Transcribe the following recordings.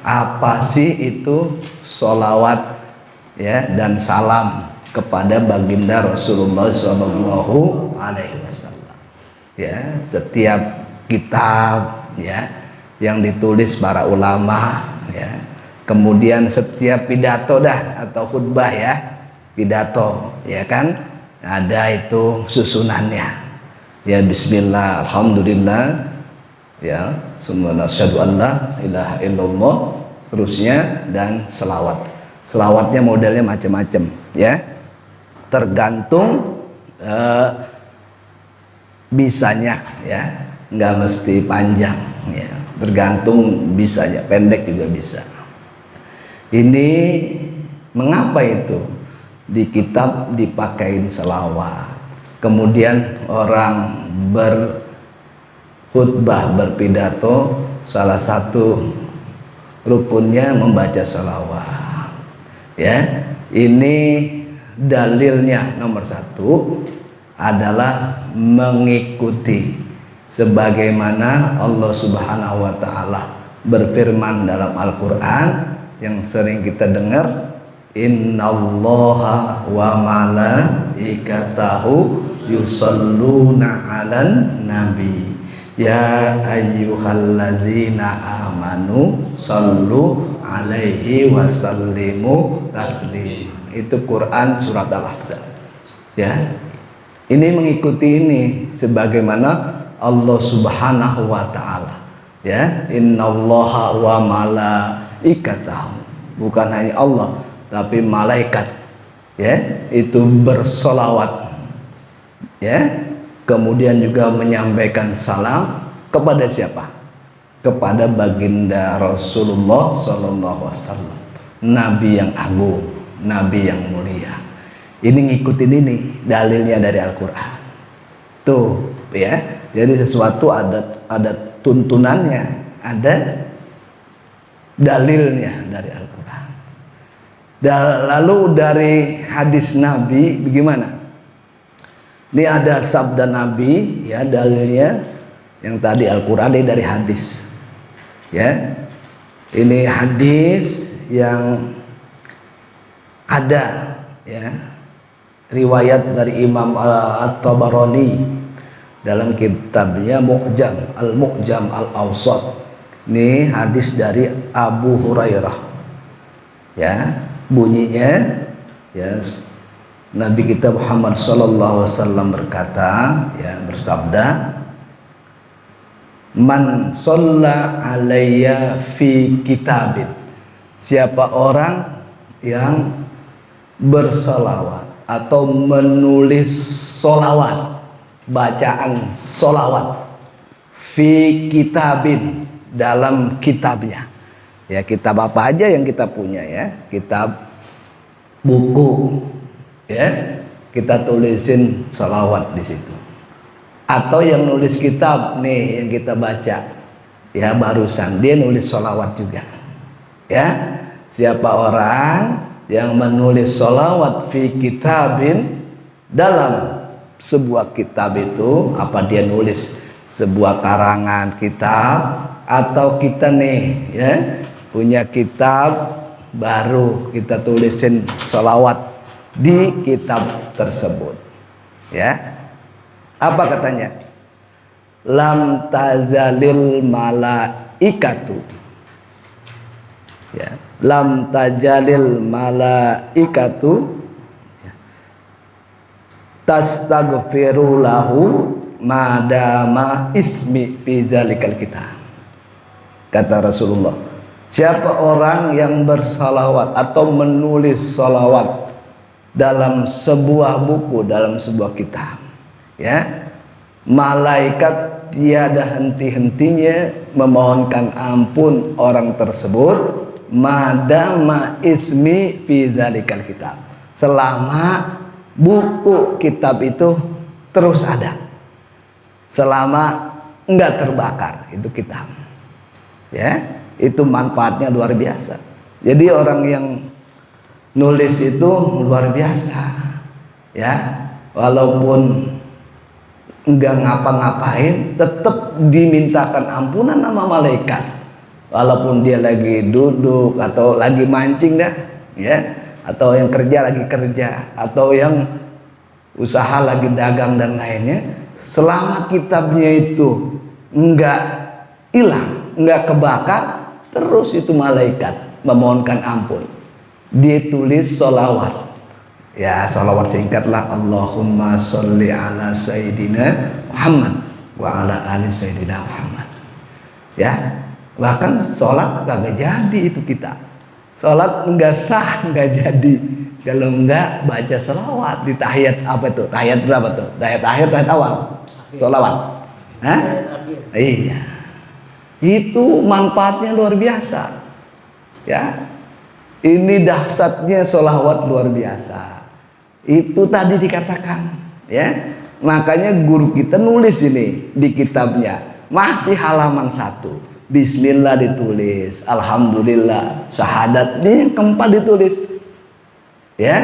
apa sih itu sholawat ya dan salam kepada baginda Rasulullah Shallallahu Alaihi Wasallam. Ya, setiap kitab ya yang ditulis para ulama ya, kemudian setiap pidato atau khutbah ya, pidato ya kan, ada itu susunannya ya. Bismillah, alhamdulillah ya, summa asyhadu an la ilaha illallah, terusnya, dan selawatnya modelnya macam-macam ya, tergantung bisanya ya, nggak mesti panjang ya, tergantung bisanya, pendek juga bisa. Ini mengapa itu di kitab dipakein selawat, kemudian orang berkhutbah, berpidato, salah satu rukunnya membaca selawat ya. Ini dalilnya nomor satu adalah mengikuti sebagaimana Allah Subhanahu wa Ta'ala berfirman dalam Al-Quran yang sering kita dengar, innallaha wa malaikatahu yusalluna 'alan nabi ya ayyuhalladzina amanu sallu alaihi wasallimu taslima. Itu Quran surat Al-Ahzab ya. Ini mengikuti ini sebagaimana Allah Subhanahu wa Ta'ala ya, innallaha wa malaikatahu, bukan hanya Allah tapi malaikat ya, itu bersolawat ya, kemudian juga menyampaikan salam kepada siapa? Kepada baginda Rasulullah Sallallahu Alaihi Wasallam, Nabi yang agung, Nabi yang mulia. Ini ngikutin ini dalilnya dari Al-Quran tuh ya. Jadi sesuatu ada tuntunannya, ada dalilnya dari Al-Quran. Lalu dari hadis Nabi bagaimana? Ini ada sabda Nabi ya, dalilnya yang tadi Al-Quran, ini dari hadis ya. Ini hadis yang ada ya, riwayat dari Imam At-Tabarani dalam kitabnya Al-Mu'jam Al-Awsat. Ini hadis dari Abu Hurairah ya, bunyinya ya, Nabi kita Muhammad sallallahu alaihi wasallam berkata ya, bersabda, man shalla alayya fi kitabin, siapa orang yang bersalawat atau menulis solawat, bacaan solawat, fi kitabin, dalam kitabnya ya, kitab apa aja yang kita punya ya, kitab, buku ya, kita tulisin solawat di situ. Atau yang nulis kitab nih yang kita baca ya barusan, dia nulis solawat juga ya. Siapa orang yang menulis sholawat fi kitabin, dalam sebuah kitab itu, apa dia nulis sebuah karangan kitab, atau kita nih ya punya kitab baru kita tulisin sholawat di kitab tersebut ya. Apa katanya? Lam tazalil malaikatu ya, lam tajalil malaikatu tastaghfiru lahu madama ismi fi zalikal kitab. Kata Rasulullah, siapa orang yang bersalawat atau menulis salawat dalam sebuah buku, dalam sebuah kitab ya, malaikat tiada henti-hentinya memohonkan ampun orang tersebut madama ismi fi zalikal kitab, selama buku kitab itu terus ada, selama enggak terbakar itu kitab ya. Itu manfaatnya luar biasa. Jadi orang yang nulis itu luar biasa ya, walaupun enggak ngapa-ngapain tetap dimintakan ampunan sama malaikat. walaupun dia lagi duduk atau lagi mancing dah, ya, atau yang kerja lagi kerja, atau yang usaha lagi dagang dan lainnya, selama kitabnya itu enggak hilang, enggak kebakar, terus itu malaikat memohonkan ampun. Dia tulis sholawat. Ya, sholawat singkatlah, Allahumma sholli ala Sayyidina Muhammad wa ala ali Sayyidina Muhammad. Ya, bahkan sholat kagak jadi itu kita. Sholat enggak sah, enggak jadi kalau enggak baca sholawat di tahiyat. Apa itu? Tahiyat berapa tuh? Tahiyat akhir, tahiyat awal? Sholawat. Hah? Iya. Itu manfaatnya luar biasa. Ya. Ini dahsyatnya sholawat luar biasa. Itu tadi dikatakan, ya. Makanya guru kita nulis ini di kitabnya. Masih halaman 1. Bismillah ditulis, alhamdulillah, syahadatnya yang keempat ditulis. Ya.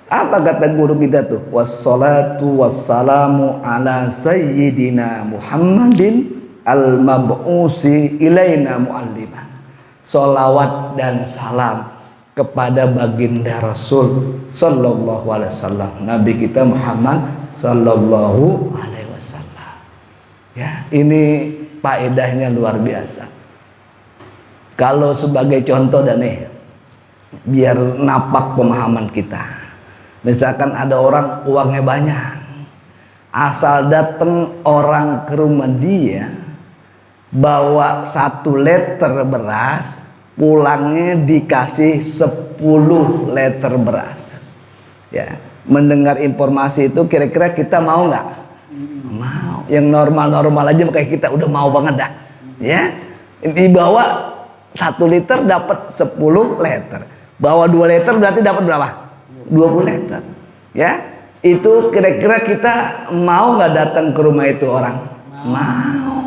Apa kata guru kita tuh? Wassalatu wassalamu ala sayyidina Muhammadin al-mab'usi ilaina mu'alliman. Sholawat dan salam kepada baginda Rasul sallallahu alaihi wasallam, Nabi kita Muhammad sallallahu alaihi wasallam. Ya, ini faedahnya luar biasa. Kalau sebagai contoh dan nih, biar napak pemahaman kita. Misalkan ada orang uangnya banyak, asal datang orang ke rumah dia bawa 1 liter beras, pulangnya dikasih 10 liter beras. Ya, mendengar informasi itu kira-kira kita mau nggak? Mau. Yang normal-normal aja kayak kita udah mau banget dah. Ya, dibawa 1 liter dapat 10 liter. Bawa 2 liter berarti dapat berapa? 20 liter. Ya, itu kira-kira kita mau nggak datang ke rumah itu orang? Mau.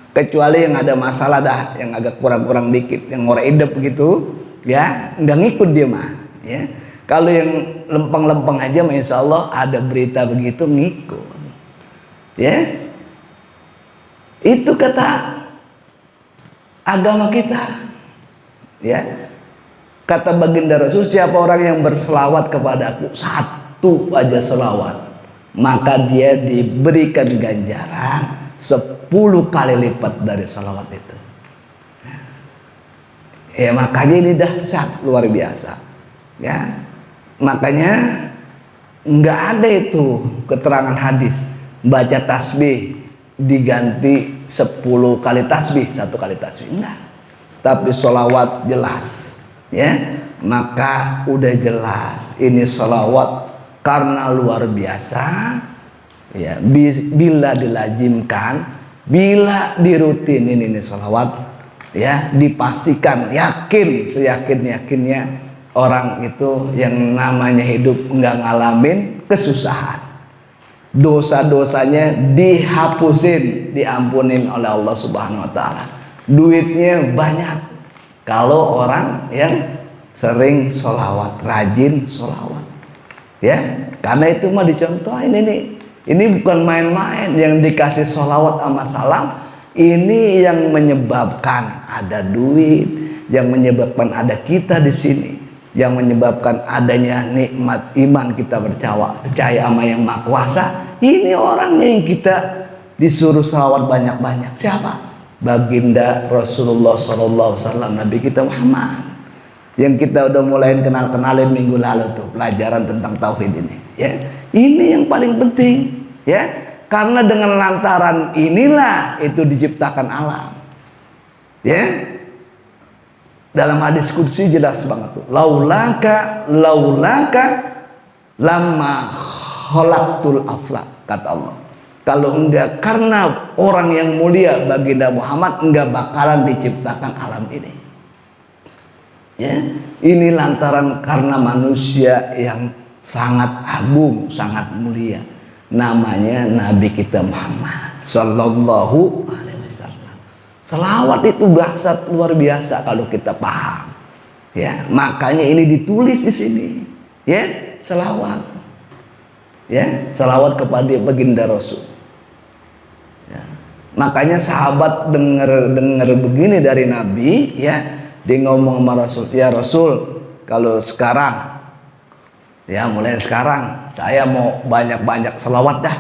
Kecuali yang ada masalah dah, yang agak kurang-kurang dikit, yang orang hidup gitu, ya, nggak ngikut dia mah, ya. Kalau yang lempeng-lempeng aja, insya Allah ada berita begitu ngikut, ya. Itu kata agama kita, ya. Kata baginda Rasul, siapa orang yang berselawat kepadaku 1 aja selawat, maka dia diberikan ganjaran 10 kali lipat dari salawat itu. Ya, makanya ini dahsyat luar biasa. Ya, makanya nggak ada itu keterangan hadis baca tasbih diganti 10 kali tasbih, 1 kali tasbih, enggak. Tapi sholawat jelas, ya. Maka udah jelas ini sholawat karena luar biasa. Ya, bila dilazimkan, bila dirutinin ini sholawat, ya, dipastikan, yakin, seyakin-yakinnya orang itu yang namanya hidup nggak ngalamin kesusahan, dosa-dosanya dihapusin, diampunin oleh Allah Subhanahu wa Ta'ala, duitnya banyak. Kalau orang yang sering sholawat, rajin sholawat, ya, karena itu mah dicontohin ini. Ini bukan main-main, yang dikasih sholawat sama salam, ini yang menyebabkan ada duit, yang menyebabkan ada kita di sini, yang menyebabkan adanya nikmat iman kita percaya sama yang Maha Kuasa. Ini orangnya yang kita disuruh sholawat banyak-banyak. Siapa? Baginda Rasulullah SAW, Nabi kita Muhammad. Yang kita udah mulai kenalin minggu lalu tuh, pelajaran tentang tauhid ini. Ya, ini yang paling penting. Ya, karena dengan lantaran inilah itu diciptakan alam. Ya, dalam hadis qudsi jelas banget tuh. Laulaka lama khalaqtul aflak, kata Allah. Kalau enggak karena orang yang mulia baginda Muhammad, enggak bakalan diciptakan alam ini. Ya, ini lantaran karena manusia yang sangat agung, sangat mulia. Namanya Nabi kita Muhammad sallallahu alaihi wasallam. Selawat itu dahsyat luar biasa kalau kita paham. Ya, makanya ini ditulis di sini. Ya, selawat. Ya, selawat kepada baginda Rasul. Ya. Makanya sahabat dengar begini dari Nabi, ya, dia ngomong sama Rasul, ya Rasul, kalau sekarang, ya mulai sekarang saya mau banyak-banyak selawat dah.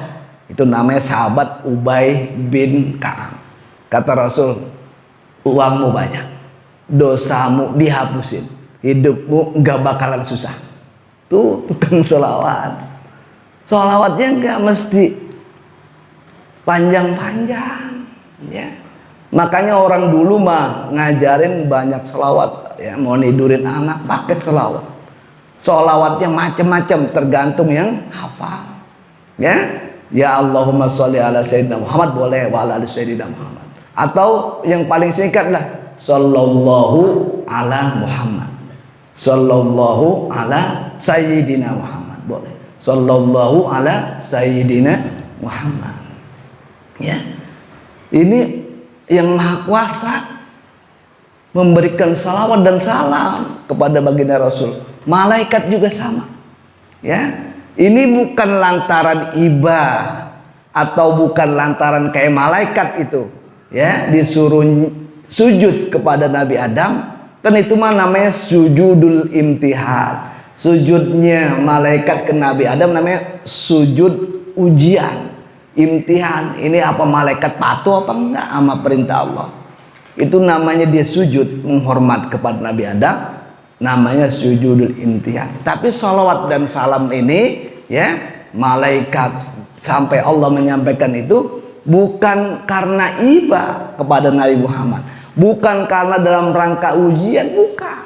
Itu namanya sahabat Ubay bin Ka'ab. Kata Rasul, uangmu banyak, dosamu dihapusin, hidupmu nggak bakalan susah. Tuh tukang selawat. Selawatnya nggak mesti panjang-panjang, ya. Makanya orang dulu mah ngajarin banyak selawat, ya, mau nidurin anak pakai selawat. Selawatnya macam-macam tergantung yang hafal, ya. Ya Allahumma sholli ala sayyidina Muhammad boleh, wa ala ali sayyidina Muhammad. Atau yang paling singkat lah, sallallahu ala Muhammad, sallallahu ala sayyidina Muhammad boleh, sallallahu ala sayyidina Muhammad. Ya, ini yang Maha Kuasa memberikan salawat dan salam kepada baginda Rasul. Malaikat juga sama. Ya, ini bukan lantaran iba atau bukan lantaran kayak malaikat itu, ya, disuruh sujud kepada Nabi Adam. Kan itu mah namanya sujudul imtihan. Sujudnya malaikat ke Nabi Adam namanya sujud ujian. Imtihan, ini apa malaikat patuh apa enggak sama perintah Allah. Itu namanya dia sujud menghormat kepada Nabi Adam, namanya sujudul imtihan. Tapi salawat dan salam ini, ya, malaikat sampai Allah menyampaikan itu bukan karena iba kepada Nabi Muhammad, bukan karena dalam rangka ujian, bukan.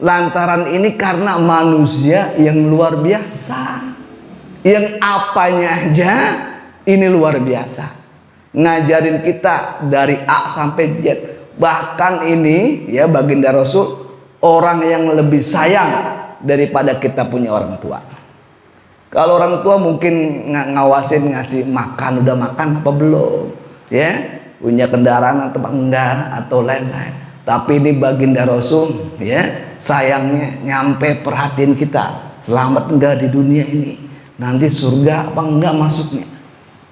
Lantaran ini karena manusia yang luar biasa, yang apanya aja ini luar biasa, ngajarin kita dari A sampai Z. Bahkan ini, ya, baginda Rasul orang yang lebih sayang daripada kita punya orang tua. Kalau orang tua mungkin ngawasin, ngasih makan, udah makan apa belum, ya, punya kendaraan atau enggak, atau lain-lain. Tapi ini baginda Rasul, ya, sayangnya nyampe perhatiin kita, selamat enggak di dunia ini, nanti surga apa enggak masuknya,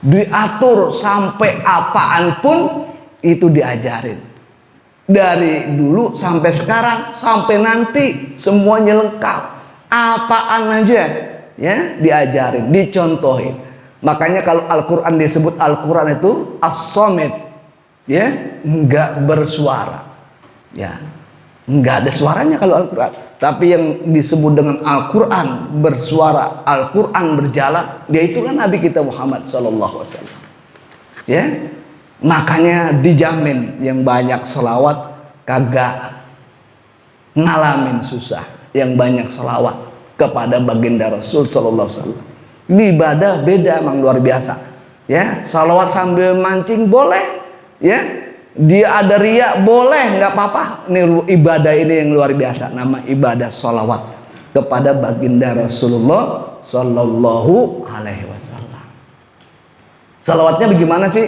diatur sampai apaan pun itu diajarin. Dari dulu sampai sekarang sampai nanti semuanya lengkap. Apaan aja, ya, diajarin, dicontohin. Makanya kalau Al-Qur'an disebut Al-Qur'an itu as-somit, ya, enggak bersuara. Ya, enggak ada suaranya kalau Al-Qur'an. Tapi yang disebut dengan Al-Quran bersuara, Al-Quran berjalan, dia itulah Nabi kita Muhammad SAW. Ya, makanya dijamin yang banyak selawat kagak ngalamin susah. Yang banyak selawat kepada baginda Rasul SAW. Ini ibadah beda, emang luar biasa. Ya, selawat sambil mancing boleh, ya. Dia ada riya boleh, nggak apa-apa. Ini ibadah ini yang luar biasa, nama ibadah sholawat kepada baginda Rasulullah Sallallahu Alaihi Wasallam. Sholawatnya bagaimana sih?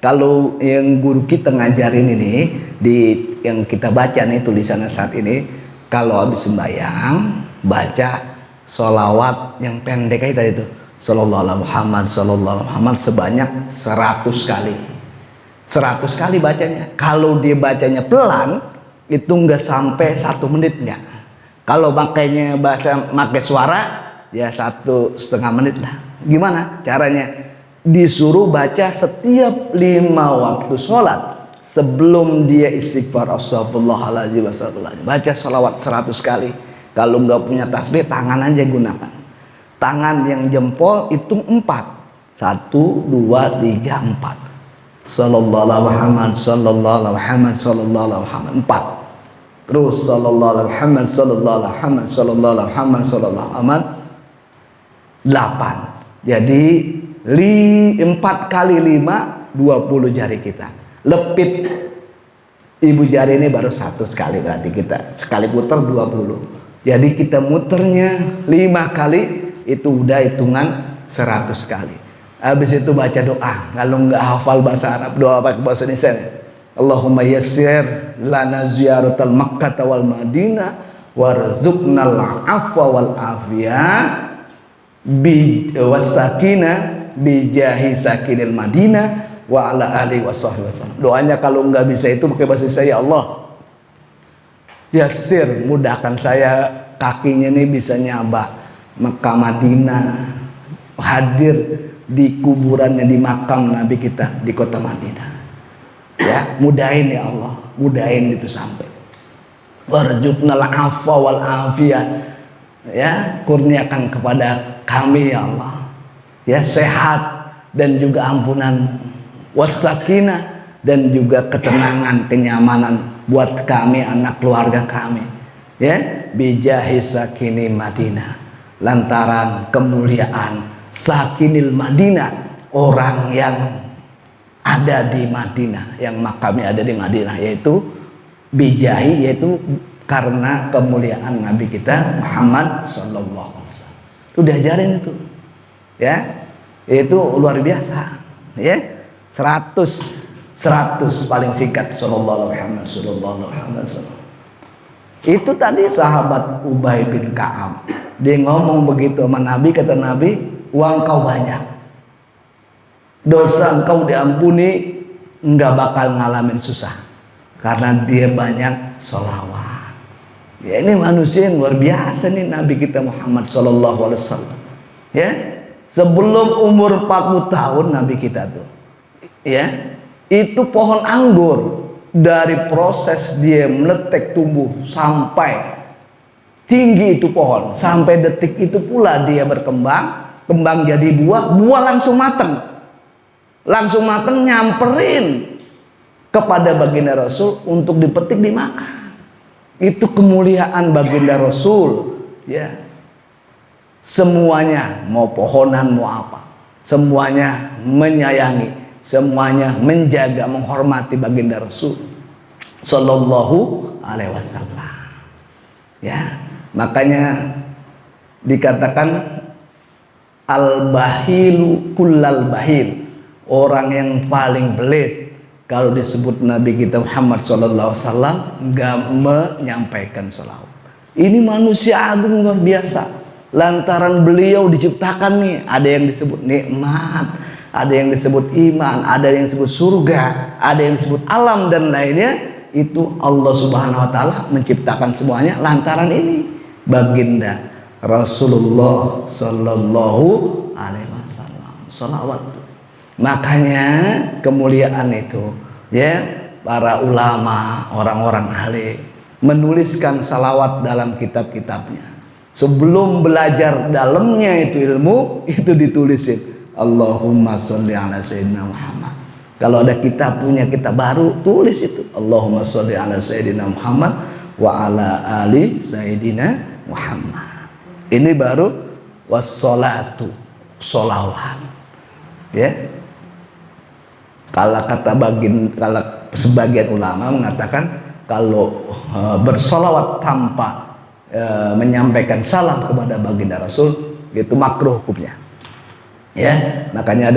Kalau yang guru kita ngajarin ini, di yang kita baca nih tulisannya saat ini, kalau habis sembahyang baca sholawat yang pendek aja tadi itu, Sallallahu Alaihi Muhammad, Sallallahu Alaihi Muhammad sebanyak 100 kali. 100 kali bacanya. Kalau dia bacanya pelan itu nggak sampai 1 menit, nggak. Kalau makanya pakai suara ya 1,5 menit lah. Gimana caranya? Disuruh baca setiap 5 waktu sholat sebelum dia istighfar astagfirullahaladzim, baca salawat 100 kali. Kalau nggak punya tasbih, tangan aja gunakan. Tangan yang jempol hitung 4. 1, 2, 3, 4. Sallallahu alaihi Muhammad, sallallahu alaihi Muhammad, sallallahu alaihi Muhammad 4. Terus sallallahu alaihi Muhammad, sallallahu alaihi Muhammad, sallallahu alaihi Muhammad, sallallahu alaihi Muhammad 8. Jadi 4 kali 5 20 jari kita. Lepit ibu jari ini baru 1 sekali, berarti kita sekali putar 20. Jadi kita muternya 5 kali itu udah hitungan 100 kali. Habis itu baca doa. Kalau nggak hafal bahasa Arab, doa pakai bahasa Indonesia. Allahumma yassir lana ziyaratal Makkah wal Madinah warzuqnal afwa wal afiyah bi wasakina bi jahi sakinil Madinah wa ala alihi wasallam. Doanya kalau nggak bisa itu pakai bahasa saya, ya Allah yasir, mudahkan saya kakinya nih bisa nyaba Mekah Madinah, hadir di kuburannya, di makam Nabi kita di kota Madinah. Ya, mudahin ya Allah, mudahin itu sampai. Warzuqnal afwa wal afiyah. Ya, kurniakan kepada kami ya Allah. Ya, sehat dan juga ampunan, wasakinah dan juga ketenangan, kenyamanan buat kami, anak keluarga kami, ya, bijahi sakini Madinah, lantaran kemuliaan sakinil Madinah, orang yang ada di Madinah, yang makamnya ada di Madinah, yaitu bijahi, yaitu karena kemuliaan Nabi kita Muhammad sallallahu alaihi wasallam. Itu diajarin itu, ya, itu luar biasa, ya, 100 paling singkat sallallahu alaihi wasallam. Itu tadi sahabat Ubay bin Ka'ab, dia ngomong begitu sama Nabi, kata Nabi, uang kau banyak, dosa engkau diampuni, enggak bakal ngalamin susah karena dia banyak sholawat. Ya, ini manusia yang luar biasa nih Nabi kita Muhammad sallallahu alaihi wasallam. Ya, sebelum umur 40 tahun Nabi kita tuh, ya, itu pohon anggur dari proses dia meletek tumbuh sampai tinggi itu pohon, sampai detik itu pula dia berkembang, kembang jadi buah, buah langsung mateng nyamperin kepada baginda Rasul untuk dipetik dimakan. Itu kemuliaan baginda Rasul, ya. Semuanya, mau pohonan mau apa, semuanya menyayangi, semuanya menjaga, menghormati baginda Rasul sallallahu alaihi wasallam. Ya, makanya dikatakan al-bahilu kullal bahil, orang yang paling belit kalau disebut Nabi kita Muhammad sallallahu alaihi wasallam enggak menyampaikan sholawat. Ini manusia agung luar biasa. Lantaran beliau diciptakan nih, ada yang disebut nikmat, ada yang disebut iman, ada yang disebut surga, ada yang disebut alam dan lainnya. Itu Allah Subhanahu wa taala menciptakan semuanya lantaran ini baginda Rasulullah sallallahu alaihi wasallam. Shalawat. Makanya kemuliaan itu, ya, para ulama, orang-orang ahli menuliskan salawat dalam kitab-kitabnya. Sebelum belajar dalamnya itu ilmu, itu ditulisin Allahumma sholli ala sayyidina Muhammad. Kalau ada kitab, punya kitab baru, tulis itu Allahumma sholli ala sayyidina Muhammad wa ala ali sayyidina Muhammad. Ini baru wassolatu, sholawat, ya. Kalau sebagian ulama mengatakan kalau bersolawat tanpa menyampaikan salam kepada baginda Rasul, itu makruh hukumnya. Ya, makanya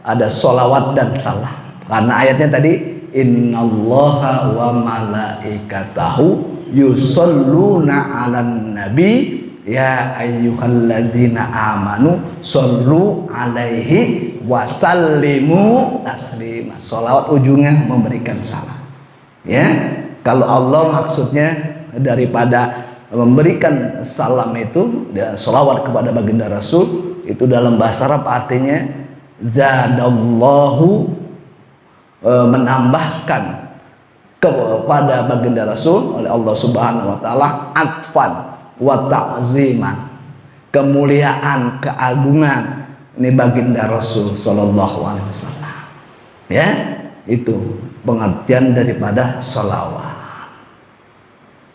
ada solawat dan salam. Karena ayatnya tadi innallaha wa malaikatahu yusholluna 'alan nabi ya ayyuhalladzina amanu shollu 'alaihi wa sallimu taslima. Solawat ujungnya memberikan salam. Ya, kalau Allah maksudnya daripada memberikan salam itu, salawat kepada baginda Rasul, itu dalam bahasa Arab artinya zadallahu, menambahkan kepada baginda Rasul oleh Allah Subhanahu wa taala atfan wa ta'ziman, kemuliaan, keagungan ini baginda Rasul sallallahu alaihi wasallam. Ya, itu pengertian daripada salawat.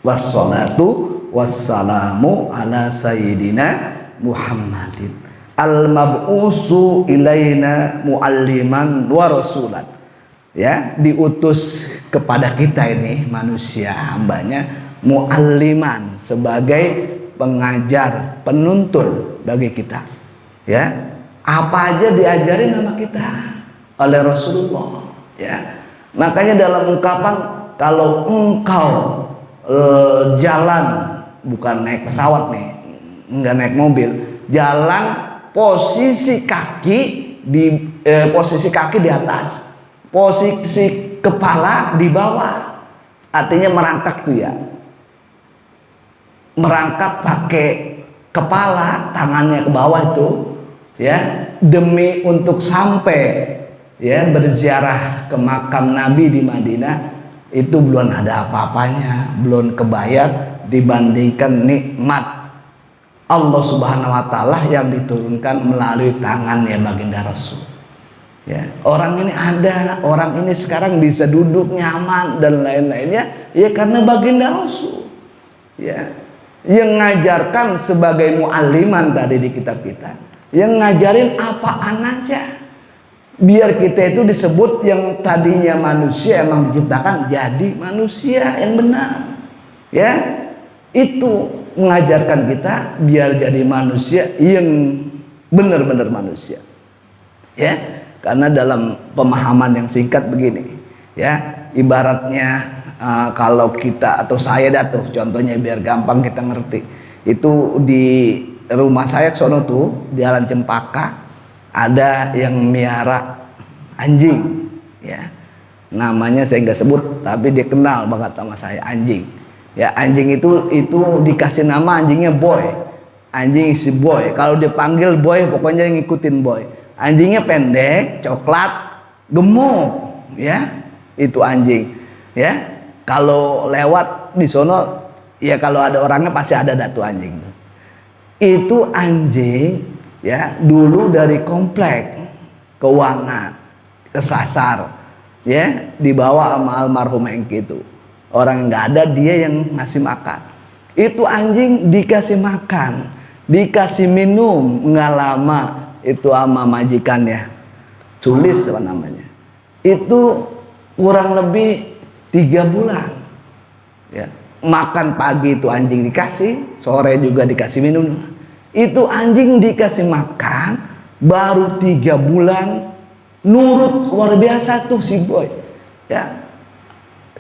Wassalatu wassalamu ala sayyidina Muhammadin al-mab'usu ilaina mualliman wa rasulan. Ya, diutus kepada kita ini manusia hambanya mualliman, sebagai pengajar, penuntun bagi kita. Ya, apa aja diajarin sama kita oleh Rasulullah. Ya, makanya dalam ungkapan kalau engkau jalan, bukan naik pesawat nih, enggak naik mobil, jalan posisi kaki di posisi kaki di atas, posisi kepala di bawah, artinya merangkak tuh ya, merangkak pakai kepala, tangannya ke bawah itu ya, demi untuk sampai ya berziarah ke makam Nabi di Madinah. Itu belum ada apa-apanya, belum kebayar dibandingkan nikmat Allah Subhanahu wa taala yang diturunkan melalui tangannya baginda Rasul. Ya, orang ini ada, orang ini sekarang bisa duduk nyaman dan lain-lainnya ya karena baginda Rasul. Ya, yang ngajarkan sebagai mualliman tadi di kitab kita, yang ngajarin apaan aja. Biar kita itu disebut yang tadinya manusia emang diciptakan jadi manusia yang benar. Ya, itu mengajarkan kita biar jadi manusia yang benar-benar manusia. Ya, karena dalam pemahaman yang singkat begini, ya, ibaratnya kalau kita atau saya tuh contohnya biar gampang kita ngerti. Itu di rumah saya sono tuh di Jalan Cempaka ada yang miara anjing, ya. Namanya saya nggak sebut, tapi dia kenal banget sama saya, anjing. Ya, anjing itu dikasih nama anjingnya Boy. Anjing si Boy. Kalau dipanggil Boy pokoknya ngikutin Boy. Anjingnya pendek, coklat, gemuk, ya. Itu anjing. Ya. Kalau lewat di sono ya kalau ada orangnya pasti ada datu anjing. Itu anjing ya dulu dari komplek keuangan kesasar ya dibawa sama almarhum Engki itu. Orang yang nggak ada dia yang ngasih makan. Itu anjing dikasih makan, dikasih minum nggak lama itu sama majikannya, Sulis apa namanya. Itu kurang lebih 3 bulan. Ya, makan pagi itu anjing dikasih, sore juga dikasih minum. Itu anjing dikasih makan baru 3 bulan nurut luar biasa tuh si Boy. Ya.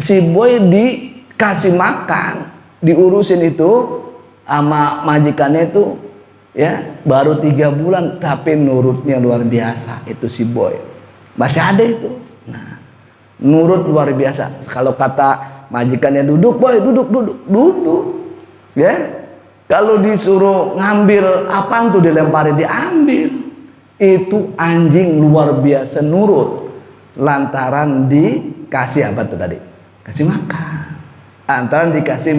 Si Boy dikasih makan, diurusin itu sama majikannya itu ya baru 3 bulan tapi nurutnya luar biasa itu si Boy. Masih ada itu. Nah, nurut luar biasa. Kalau kata majikannya duduk, Boy, duduk. Ya. Kalau disuruh ngambil apaan tuh dilemparin diambil. Itu anjing luar biasa nurut lantaran dikasih apa tuh tadi? Kasih makan, antara dikasih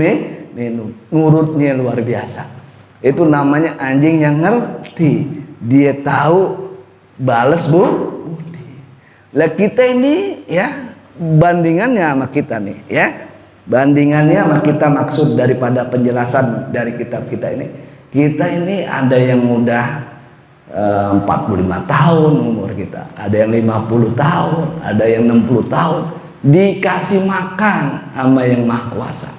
minum, nurutnya luar biasa. Itu namanya anjing yang ngerti, dia tahu balas budi. Lah kita ini ya bandingannya sama kita nih ya, bandingannya sama kita maksud daripada penjelasan dari kitab kita ini. Kita ini ada yang udah 45 tahun umur kita, ada yang 50 tahun, ada yang 60 tahun. Dikasih makan sama yang Maha Kuasa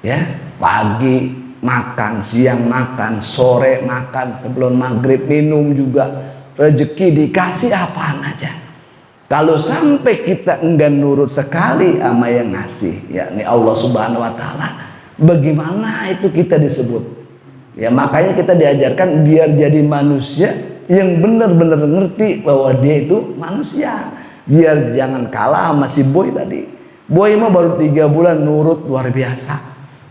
ya, pagi makan, siang makan, sore makan, sebelum maghrib minum juga, rezeki dikasih apaan aja. Kalau sampai kita enggan nurut sekali sama yang ngasih, yakni Allah Subhanahu wa taala, bagaimana itu kita disebut? Ya makanya kita diajarkan biar jadi manusia yang benar-benar ngerti bahwa dia itu manusia. Biar jangan kalah sama si Boy tadi. Boy mah baru 3 bulan nurut luar biasa.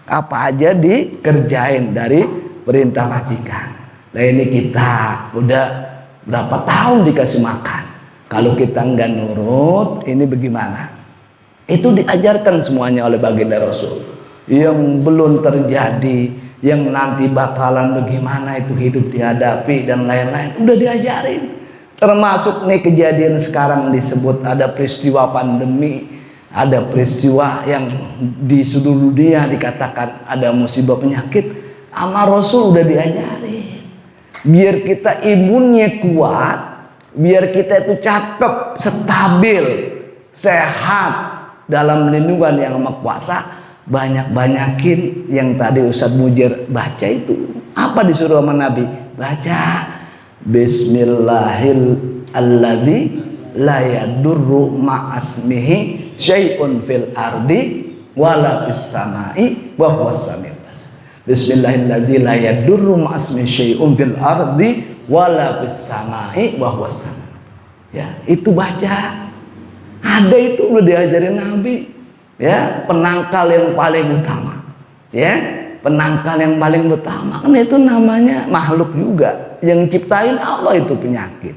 Apa aja dikerjain dari perintah majikan. Nah ini kita udah berapa tahun dikasih makan. Kalau kita enggak nurut, ini bagaimana? Itu diajarkan semuanya oleh baginda Rasul. Yang belum terjadi, yang nanti bakalan bagaimana itu hidup dihadapi dan lain-lain. Udah diajarin. Termasuk nih kejadian sekarang disebut ada peristiwa pandemi, ada peristiwa yang di seluruh dunia dikatakan ada musibah penyakit. Sama Rasul udah diajarin. Biar kita imunnya kuat, biar kita itu cakep, stabil, sehat dalam lindungan yang Maha Kuasa. Banyak-banyakin yang tadi Ustadz Mujir baca itu. Apa disuruh sama Nabi? Baca Bismillahilladzi la yadurru ma'asmihi syai'un fil ardi wala fis samai wa huwas samiul basir. Bismillahilladzi la yadurru ma'asmihi syai'un fil ardi wala fis samai wa huwas samiul. Ya, itu baca. Ada itu udah diajarin Nabi. Ya, penangkal yang paling utama. Ya, penangkal yang paling utama. Kan itu namanya makhluk juga. Yang ciptain Allah itu penyakit.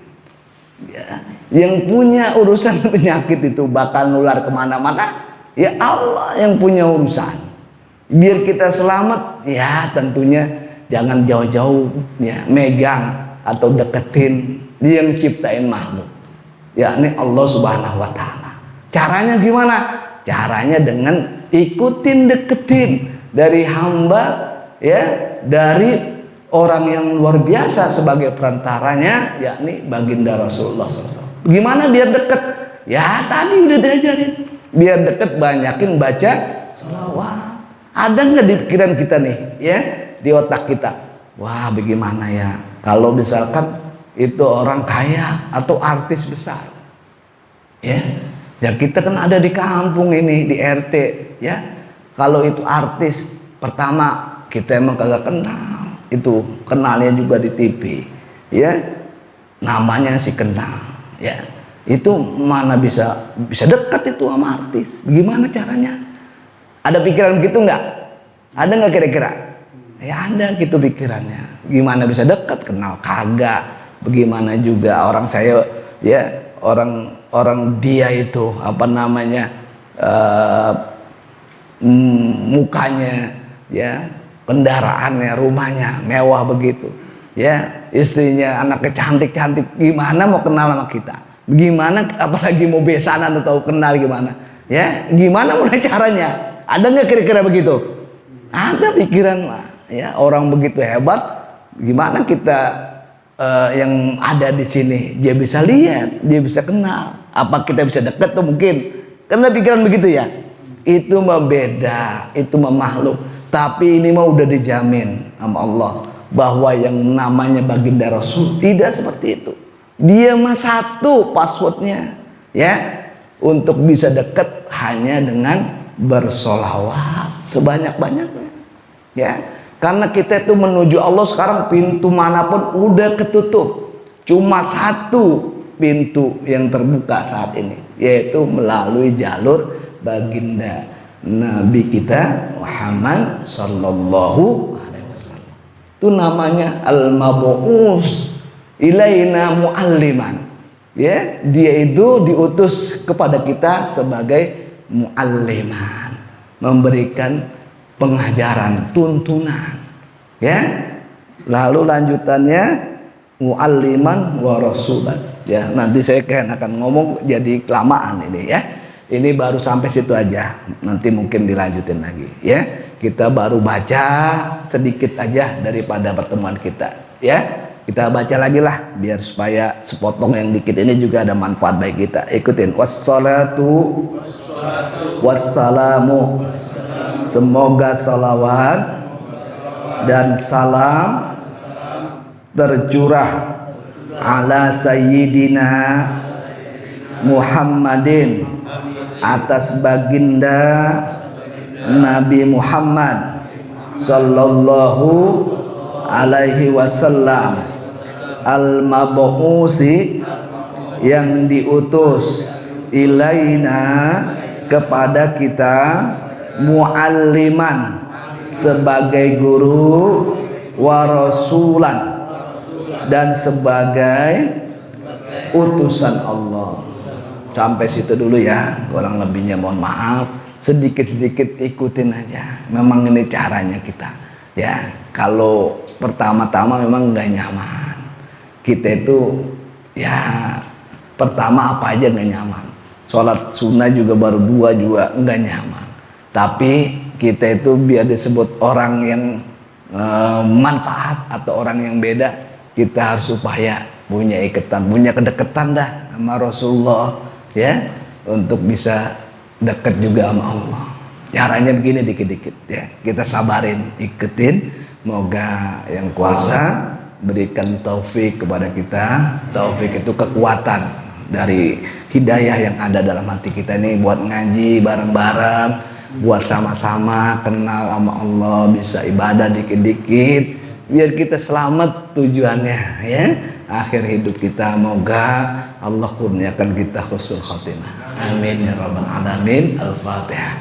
Ya, yang punya urusan penyakit itu bakal nular kemana-mana. Ya Allah yang punya urusan. Biar kita selamat, ya tentunya jangan jauh-jauh ya megang atau deketin yang ciptain makhluk, yakni Allah Subhanahu wa taala. Caranya gimana? Caranya dengan ikutin, deketin dari hamba ya, dari orang yang luar biasa sebagai perantaranya, yakni baginda Rasulullah SAW. Gimana biar deket? Ya tadi udah diajarin. Biar deket banyakin baca sholawat. Ada nggak di pikiran kita nih, ya, di otak kita? Wah, bagaimana ya kalau misalkan itu orang kaya atau artis besar, ya, ya kita kan ada di kampung ini di RT, ya. Kalau itu artis, pertama kita emang kagak kenal, itu kenalnya juga di TV, ya, namanya sih kenal, ya. Itu mana bisa dekat itu sama artis? Bagaimana caranya? Ada pikiran begitu nggak? Ada nggak kira-kira? Ya ada gitu pikirannya. Gimana bisa dekat? Kenal kagak. Bagaimana juga orang saya, ya orang dia itu apa namanya mukanya, ya kendaraannya, rumahnya mewah begitu, ya istrinya anaknya cantik-cantik. Gimana mau kenal sama kita? Gimana apalagi mau besanan atau kenal gimana? Ya gimana mulai caranya? Ada nggak kira-kira begitu? Ada pikiran lah, ya orang begitu hebat. Gimana kita yang ada di sini dia bisa lihat, dia bisa kenal. Apa kita bisa dekat tuh mungkin? Karena pikiran begitu ya. Itu mah beda, itu mah makhluk. Tapi ini mah udah dijamin sama Allah bahwa yang namanya baginda Rasul tidak seperti itu. Dia mah satu passwordnya, ya, untuk bisa dekat hanya dengan bersolawat sebanyak-banyaknya, ya. Karena kita itu menuju Allah sekarang pintu manapun udah ketutup, cuma satu pintu yang terbuka saat ini, yaitu melalui jalur baginda Nabi kita Muhammad Sallallahu Alaihi Wasallam. Itu namanya al-mabu'us ilaina mu'alliman, ya. Dia itu diutus kepada kita sebagai mu'alliman, memberikan pengajaran, tuntunan, ya. Lalu lanjutannya mu'alliman wa rasulan, ya. Nanti saya akan ngomong jadi kelamaan ini, ya. Ini baru sampai situ aja, nanti mungkin dilanjutin lagi, ya. Kita baru baca sedikit aja daripada pertemuan kita, ya. Kita baca lagi lah biar supaya sepotong yang dikit ini juga ada manfaat baik kita. Ikutin. Wassalatu wassalamu, semoga salawat dan salam tercurah ala sayyidina Muhammadin, atas baginda Nabi Muhammad sallallahu alaihi wasallam, al-mabu'usi, yang diutus, ilaina, kepada kita, mu'alliman, sebagai guru, wa rasulan, dan sebagai utusan Allah. Sampai situ dulu ya, kurang lebihnya mohon maaf, sedikit-sedikit ikutin aja. Memang ini caranya kita, ya. Kalau pertama-tama memang nggak nyaman. Kita itu ya pertama apa aja nggak nyaman. Sholat sunnah juga baru 2 juga nggak nyaman. Tapi kita itu biar disebut orang yang manfaat atau orang yang beda, kita harus supaya punya ikatan, punya kedekatan dah sama Rasulullah, ya, untuk bisa dekat juga sama Allah. Caranya begini dikit-dikit, ya. Kita sabarin, ikutin. Moga yang kuasa berikan taufik kepada kita. Taufik itu kekuatan dari hidayah yang ada dalam hati kita ini buat ngaji bareng-bareng, buat sama-sama kenal sama Allah, bisa ibadah dikit-dikit biar kita selamat tujuannya, ya. Akhir hidup kita moga Allah kurniakan kita husnul khotimah. Amin ya rabbal alamin. Al-Fatihah.